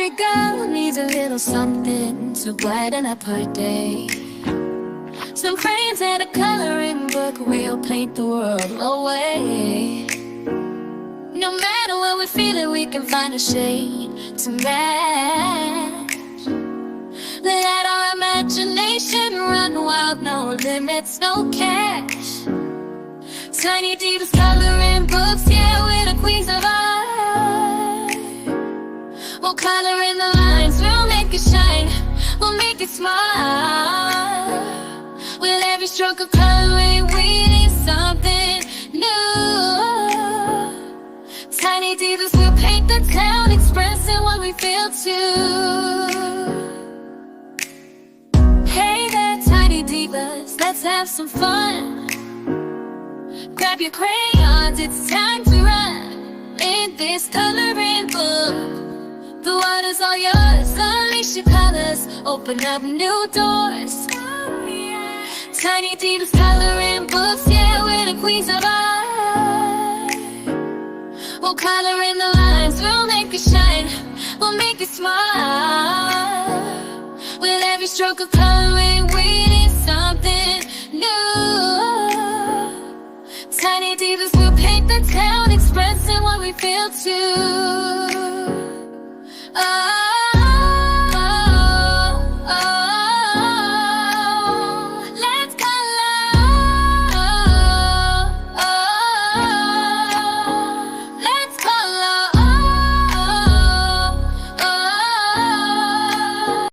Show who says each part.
Speaker 1: Every girl needs a little something to brighten up her day. Some crayons and a coloring book, we'll paint the world away. No matter what we're feeling, we can find a shade to match. Let our imagination run wild, no limits, no cash. Tiny Divas coloring books, yeah, we're the queens of art. We'll color in the lines, we'll make it shine, we'll make it smart. With every stroke of coloring, we need something new. Tiny Divas will paint the town, expressing what we feel too. Hey there, Tiny Divas, let's have some fun. Grab your crayons, it's time to run in this coloring book. The water's all yours, unleash your colors, open up new doors. Tiny Divas coloring books, yeah, we're the queens of art. We'll color in the lines, we'll make it shine, we'll make it smart. With every stroke of coloring, we need something new. Tiny Divas will paint the town, expressing what we feel too.